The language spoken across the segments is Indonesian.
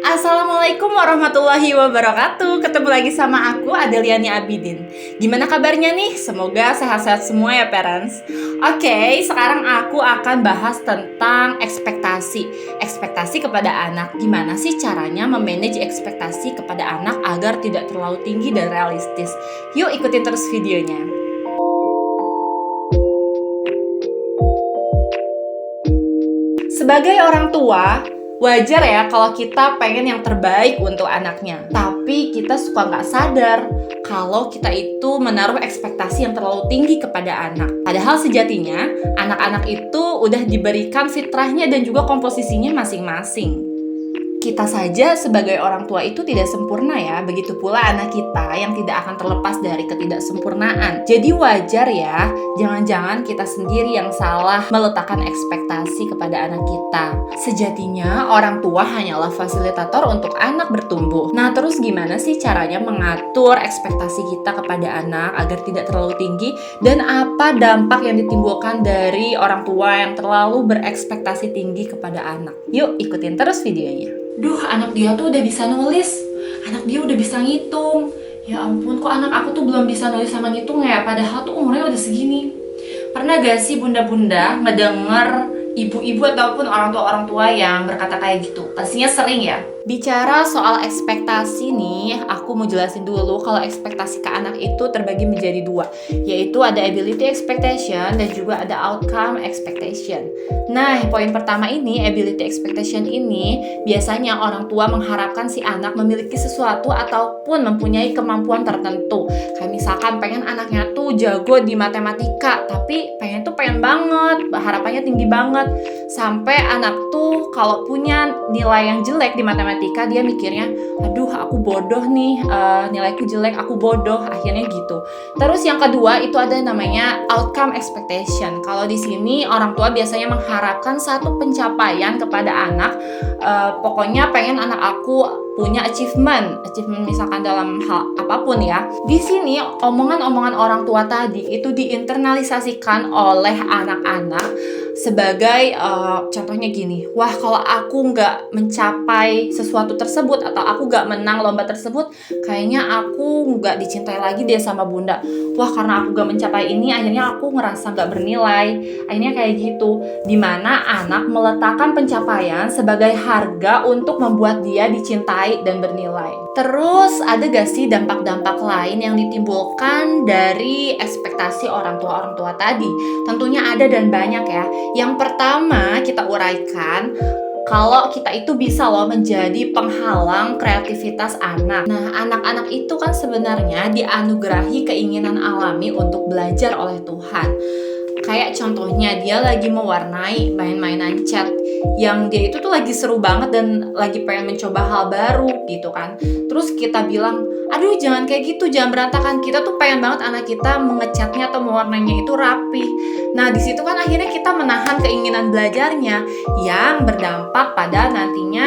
Assalamualaikum warahmatullahi wabarakatuh. Ketemu lagi sama aku, Adeliani Abidin. Gimana kabarnya nih? Semoga sehat-sehat semua ya parents. Oke, sekarang aku akan bahas tentang ekspektasi. Ekspektasi kepada anak. Gimana sih caranya memanage ekspektasi kepada anak agar tidak terlalu tinggi dan realistis? Yuk ikutin terus videonya. Sebagai orang tua, wajar ya kalau kita pengen yang terbaik untuk anaknya. Tapi kita suka nggak sadar kalau kita itu menaruh ekspektasi yang terlalu tinggi kepada anak. Padahal sejatinya, anak-anak itu udah diberikan fitrahnya dan juga komposisinya masing-masing. Kita saja sebagai orang tua itu tidak sempurna ya, begitu pula anak kita yang tidak akan terlepas dari ketidaksempurnaan. Jadi wajar ya, jangan-jangan kita sendiri yang salah meletakkan ekspektasi kepada anak kita. Sejatinya orang tua hanyalah fasilitator untuk anak bertumbuh. Nah terus gimana sih caranya mengatur ekspektasi kita kepada anak agar tidak terlalu tinggi, dan apa dampak yang ditimbulkan dari orang tua yang terlalu berekspektasi tinggi kepada anak? Yuk ikutin terus videonya. Duh, anak dia tuh udah bisa nulis, anak dia udah bisa ngitung. Ya ampun, kok anak aku tuh belum bisa nulis sama ngitung ya, padahal tuh umurnya udah segini. Pernah gak sih bunda-bunda ngedenger ibu-ibu ataupun orang tua yang berkata kayak gitu? Pastinya sering ya. Bicara soal ekspektasi nih, aku mau jelasin dulu kalau ekspektasi ke anak itu terbagi menjadi dua, yaitu ada ability expectation dan juga ada outcome expectation. Nah, poin pertama ini, ability expectation ini, biasanya orang tua mengharapkan si anak memiliki sesuatu ataupun mempunyai kemampuan tertentu. Kayak misalkan pengen anaknya tuh jago di matematika, tapi pengen banget, harapannya tinggi banget. Sampai anak tuh kalau punya nilai yang jelek di matematika, dia mikirnya, aduh aku bodoh nih, nilaiku jelek, aku bodoh, akhirnya gitu. Terus yang kedua itu ada namanya outcome expectation. Kalau di sini orang tua biasanya mengharapkan satu pencapaian kepada anak, pokoknya pengen anak aku punya achievement misalkan dalam hal apapun ya. Di sini omongan-omongan orang tua tadi itu diinternalisasikan oleh anak-anak sebagai contohnya gini, wah kalau aku nggak mencapai sesuatu tersebut atau aku nggak menang lomba tersebut, kayaknya aku nggak dicintai lagi deh sama bunda. Wah karena aku nggak mencapai ini, akhirnya aku ngerasa nggak bernilai. Akhirnya kayak gitu, dimana anak meletakkan pencapaian sebagai harga untuk membuat dia dicintai dan bernilai. Terus ada gak sih dampak-dampak lain yang ditimbulkan dari ekspektasi orang tua tadi? Tentunya ada dan banyak ya. Yang pertama kita uraikan, kalau kita itu bisa loh menjadi penghalang kreativitas anak. Nah, anak-anak itu kan sebenarnya dianugerahi keinginan alami untuk belajar oleh Tuhan. Kayak contohnya dia lagi mewarnai main-mainan cat yang dia itu tuh lagi seru banget dan lagi pengen mencoba hal baru gitu kan. Terus kita bilang, aduh jangan kayak gitu, jangan berantakan. Kita tuh pengen banget anak kita mengecatnya atau mewarnainya itu rapi. Nah di situ kan akhirnya kita menahan keinginan belajarnya yang berdampak pada nantinya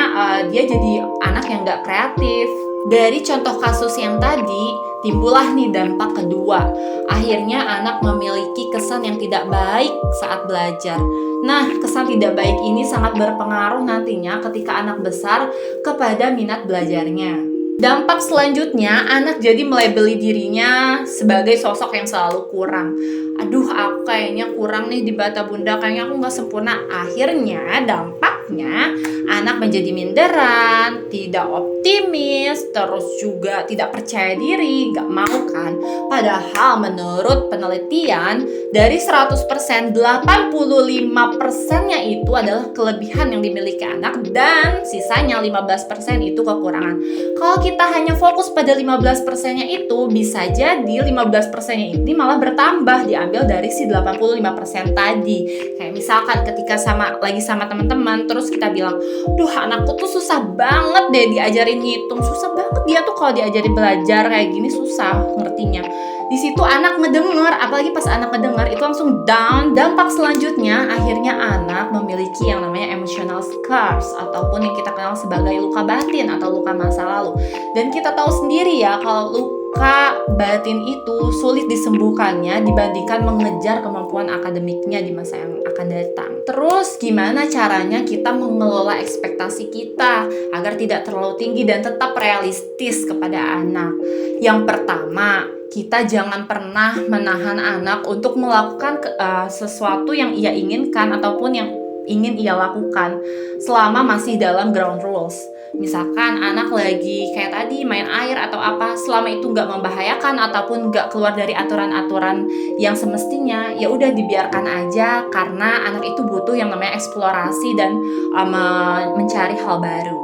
dia jadi anak yang gak kreatif. Dari contoh kasus yang tadi, timbullah nih dampak kedua. Akhirnya anak memiliki kesan yang tidak baik saat belajar. Nah, kesan tidak baik ini sangat berpengaruh nantinya ketika anak besar kepada minat belajarnya. Dampak selanjutnya, anak jadi melabeli dirinya sebagai sosok yang selalu kurang. Aduh, aku kayaknya kurang nih di mata bunda, kayaknya aku gak sempurna. Akhirnya dampaknya anak menjadi minderan, tidak optimis, terus juga tidak percaya diri, gak mau kan. Padahal menurut penelitian, dari 100%, 85%-nya itu adalah kelebihan yang dimiliki anak dan sisanya 15% itu kekurangan. Kalau kita hanya fokus pada 15%-nya itu, bisa jadi 15%-nya ini malah bertambah diambil dari si 85% tadi. Kayak misalkan ketika lagi sama teman-teman, terus kita bilang, duh anakku tuh susah banget deh diajarin ngitung, susah banget dia tuh kalau diajarin belajar kayak gini susah ngertinya. Di situ anak ngedengar, apalagi pas anak ngedengar itu langsung down. Dampak selanjutnya akhirnya anak memiliki yang namanya emotional scars ataupun yang kita kenal sebagai luka batin atau luka masa lalu. Dan kita tahu sendiri ya kalau luka batin itu sulit disembuhkannya dibandingkan mengejar kemampuan akademiknya di masa yang akan datang. Terus gimana caranya kita mengelola ekspektasi kita agar tidak terlalu tinggi dan tetap realistis kepada anak? Yang pertama, kita jangan pernah menahan anak untuk melakukan sesuatu yang ia inginkan ataupun yang ingin ia lakukan selama masih dalam ground rules. Misalkan anak lagi kayak tadi main air atau apa, selama itu nggak membahayakan ataupun nggak keluar dari aturan-aturan yang semestinya, ya udah dibiarkan aja, karena anak itu butuh yang namanya eksplorasi dan mencari hal baru.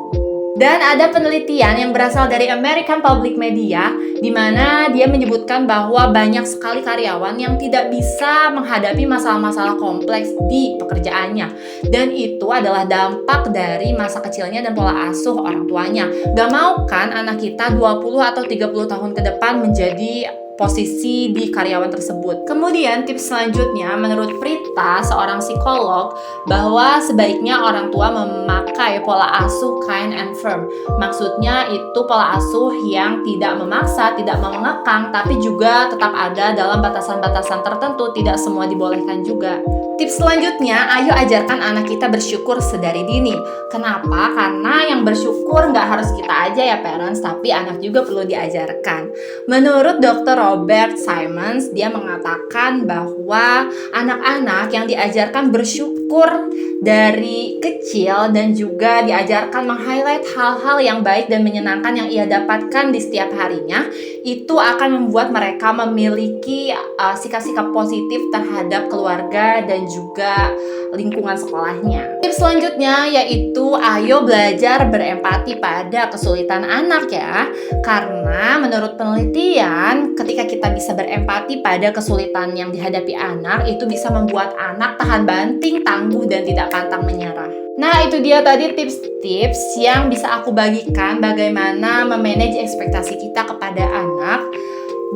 Dan ada penelitian yang berasal dari American Public Media di mana dia menyebutkan bahwa banyak sekali karyawan yang tidak bisa menghadapi masalah-masalah kompleks di pekerjaannya. Dan itu adalah dampak dari masa kecilnya dan pola asuh orang tuanya. Gak mau kan anak kita 20 atau 30 tahun ke depan menjadi posisi di karyawan tersebut. Kemudian tips selanjutnya, menurut Prita, seorang psikolog, bahwa sebaiknya orang tua memakai pola asuh kind and firm. Maksudnya itu pola asuh yang tidak memaksa, tidak mengekang, tapi juga tetap ada dalam batasan-batasan tertentu, tidak semua dibolehkan juga. Tips selanjutnya, ayo ajarkan anak kita bersyukur sedari dini. Kenapa? Karena yang bersyukur nggak harus kita aja ya parents, tapi anak juga perlu diajarkan. Menurut Dr. Robert Simons, dia mengatakan bahwa anak-anak yang diajarkan bersyukur dari kecil dan juga diajarkan meng-highlight hal-hal yang baik dan menyenangkan yang ia dapatkan di setiap harinya, itu akan membuat mereka memiliki sikap-sikap positif terhadap keluarga dan juga lingkungan sekolahnya. Tips selanjutnya yaitu ayo belajar berempati pada kesulitan anak ya. Karena menurut penelitian, ketika kita bisa berempati pada kesulitan yang dihadapi anak, itu bisa membuat anak tahan banting, tangguh, dan tidak pantang menyerah. Nah, itu dia tadi tips-tips yang bisa aku bagikan bagaimana memanage ekspektasi kita kepada anak.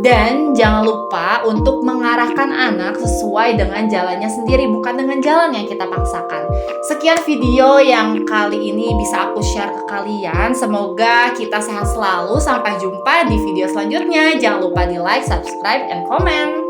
Dan jangan lupa untuk mengarahkan anak sesuai dengan jalannya sendiri, bukan dengan jalan yang kita paksakan. Sekian video yang kali ini bisa aku share ke kalian. Semoga kita sehat selalu. Sampai jumpa di video selanjutnya. Jangan lupa di like, subscribe, and comment.